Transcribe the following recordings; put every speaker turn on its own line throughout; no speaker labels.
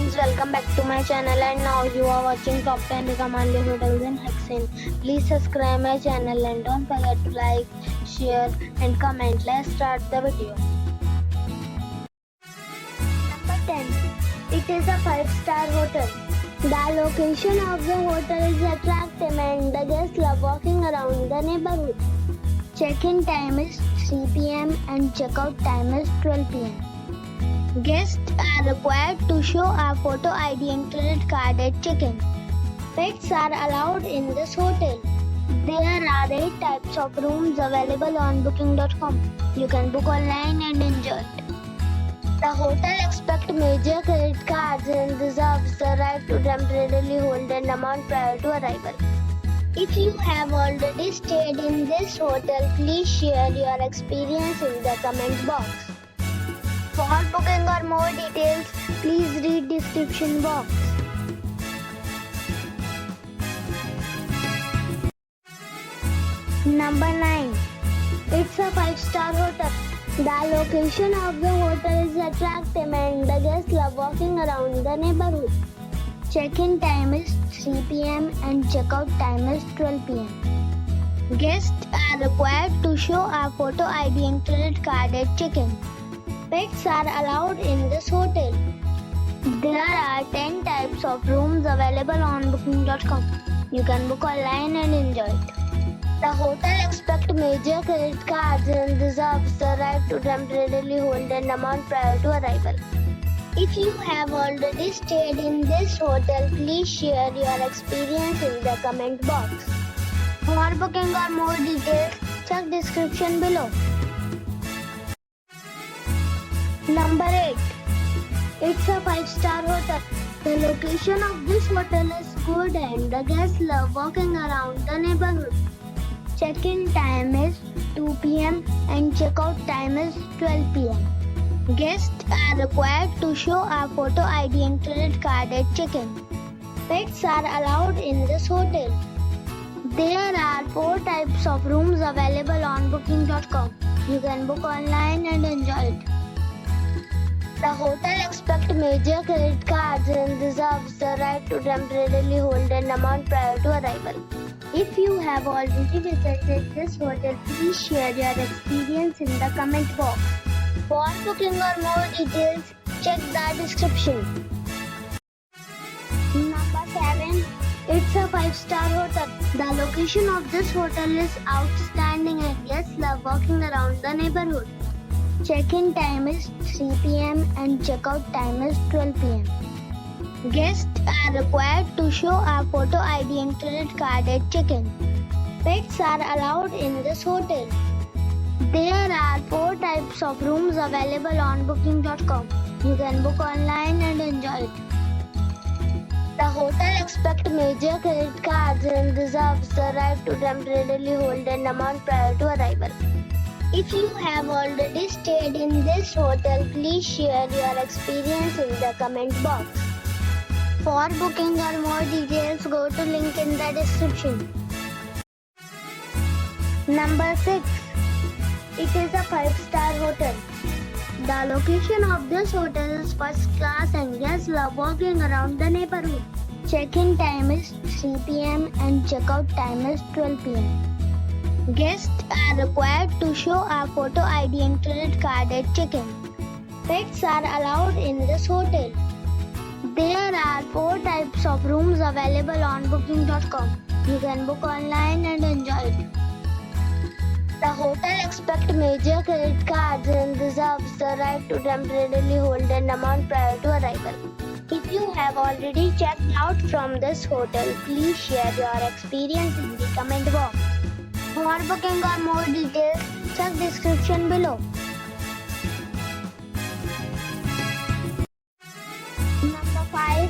friends, welcome back to my channel, and now you are watching top 10 recommended hotels in Hessen. Please subscribe my channel and don't forget to like, share and comment. Let's start the video. Number 10. It is a 5-star hotel. The location of the hotel is attractive and the guests love walking around the neighborhood. Check-in time is 3 p.m. and check-out time is 12 p.m. Guests are required to show a photo ID and credit card at check-in. Pets are allowed in this hotel. There are 8 types of rooms available on booking.com. You can book online and enjoy it. The hotel accepts major credit cards and reserves the right to temporarily hold an amount prior to arrival. If you have already stayed in this hotel, please share your experience in the comment box. For booking or more details, please read description box. Number 9. It's a 5-star hotel. The location of the hotel is attractive and the guests love walking around the neighborhood. Check-in time is 3 p.m. and check-out time is 12 p.m. Guests are required to show a photo ID and credit card at check-in. Pets are allowed in this hotel. There are 10 types of rooms available on booking.com. You can book online and enjoy it. The hotel accepts major credit cards and reserves the right to temporarily hold an amount prior to arrival. If you have already stayed in this hotel, please share your experience in the comment box. For booking or more details, check description below. Number 8. It's a 5-star hotel. The location of this hotel is good and the guests love walking around the neighborhood. Check-in time is 2 p.m. and check-out time is 12 p.m. Guests are required to show a photo ID and credit card at check-in. Pets are allowed in this hotel. There are 4 types of rooms available on booking.com. You can book online and enjoy it. The hotel accepts major credit cards and reserves the right to temporarily hold an amount prior to arrival. If you have already visited this hotel, please share your experience in the comment box. For booking or more details, check the description. Number 7. It's a 5-star hotel. The location of this hotel is outstanding and guests love walking around the neighborhood. Check-in time is 3 p.m. and check-out time is 12 p.m. Guests are required to show a photo ID and credit card at check-in. Pets are allowed in this hotel. There are 4 types of rooms available on booking.com. You can book online and enjoy it. The hotel accepts major credit cards and reserves the right to temporarily hold an amount prior to arrival. If you have already stayed in this hotel, please share your experience in the comment box. For booking or more details, go to link in the description. Number 6. It is a 5-star hotel. The location of this hotel is first class and guests love walking around the neighborhood. Check-in time is 3 p.m. and check-out time is 12 p.m. Guests are required to show a photo ID and credit card at check-in. Pets are allowed in this hotel. There are 4 types of rooms available on booking.com. You can book online and enjoy it. The hotel accepts major credit cards and reserves the right to temporarily hold an amount prior to arrival. If you have already checked out from this hotel, please share your experience in the comment box. For booking or more details, check description below. Number 5.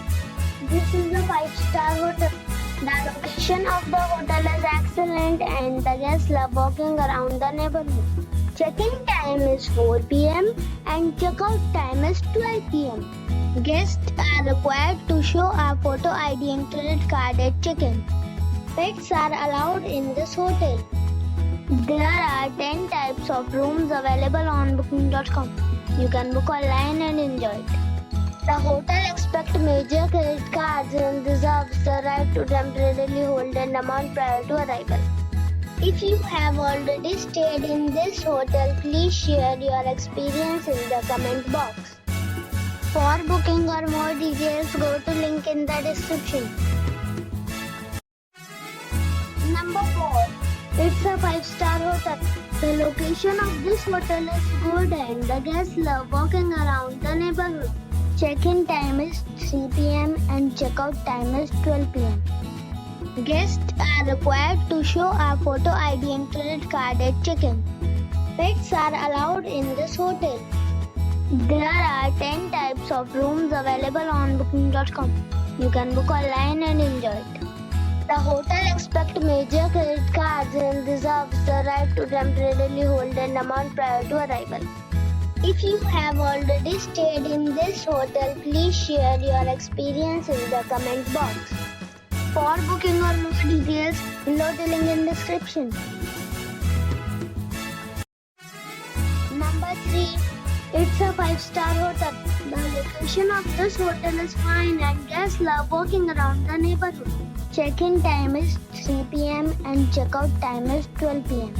This is a 5-star hotel. The location of the hotel is excellent and the guests love walking around the neighborhood. Check-in time is 4 p.m. and check-out time is 12 p.m. Guests are required to show a photo ID and credit card at check-in. Pets are allowed in this hotel. There are 10 types of rooms available on booking.com. You can book online and enjoy it. The hotel expects major credit cards and reserves the right to temporarily hold an amount prior to arrival. If you have already stayed in this hotel, please share your experience in the comment box. For booking or more details, go to link in the description. Number 4. It's a 5-star hotel. The location of this hotel is good and the guests love walking around the neighborhood. Check-in time is 3 p.m. and check-out time is 12 p.m. Guests are required to show a photo ID and credit card at check-in. Pets are allowed in this hotel. There are 10 types of rooms available on booking.com. You can book online and enjoy it. The hotel expects major credit cards and reserves the right to temporarily hold an amount prior to arrival. If you have already stayed in this hotel, please share your experience in the comment box. For booking or more details, below the link in description. Number 3. It's a 5-star hotel. The location of this hotel is fine and guests love walking around the neighborhood. Check-in time is 3 p.m. and check-out time is 12 p.m.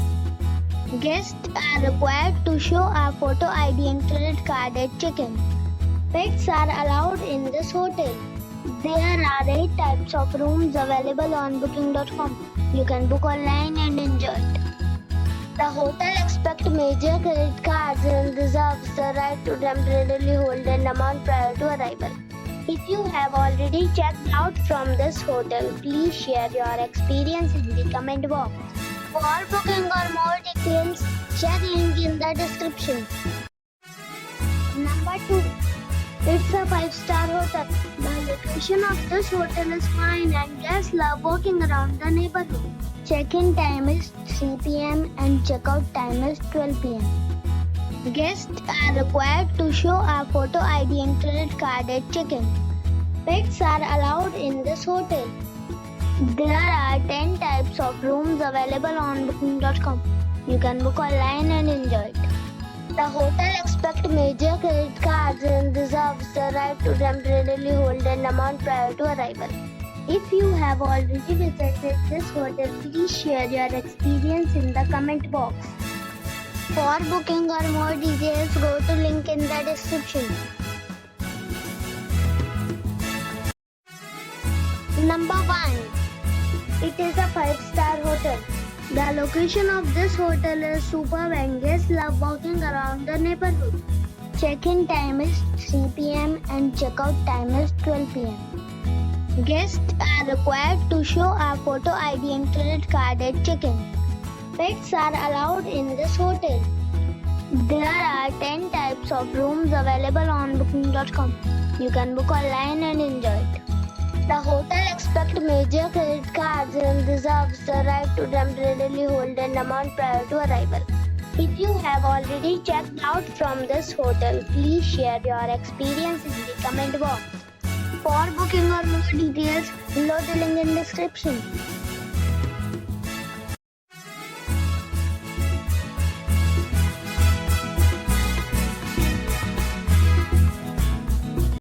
Guests are required to show a photo ID and credit card at check-in. Pets are allowed in this hotel. There are 8 types of rooms available on booking.com. You can book online and enjoy it. The hotel expects major credit cards and reserves the right to temporarily hold an amount prior to arrival. If you have already checked out from this hotel, please share your experience in the comment box. For booking or more details, check link in the description. Number 2. It's a 5-star hotel. The location of this hotel is fine and guests love walking around the neighborhood. Check-in time is 3 p.m. and check-out time is 12 p.m. Guests are required to show a photo ID and credit card at check-in. Pets are allowed in this hotel. There are 10 types of rooms available on booking.com. You can book online and enjoy it. The hotel expects major credit cards and reserves the right to temporarily hold an amount prior to arrival. If you have already visited this hotel, please share your experience in the comment box. For booking or more details, go to link in the description. Number 1. It is a 5-star hotel. The location of this hotel is superb and guests love walking around the neighborhood. Check-in time is 3 p.m. and check-out time is 12 p.m. Guests are required to show a photo ID and credit card at check-in. Pets are allowed in this hotel. There are 10 types of rooms available on booking.com. You can book online and enjoy it. The hotel expects major credit cards and reserves the right to temporarily hold an amount prior to arrival. If you have already checked out from this hotel, please share your experience in the comment box. For booking or more details, below the link in description.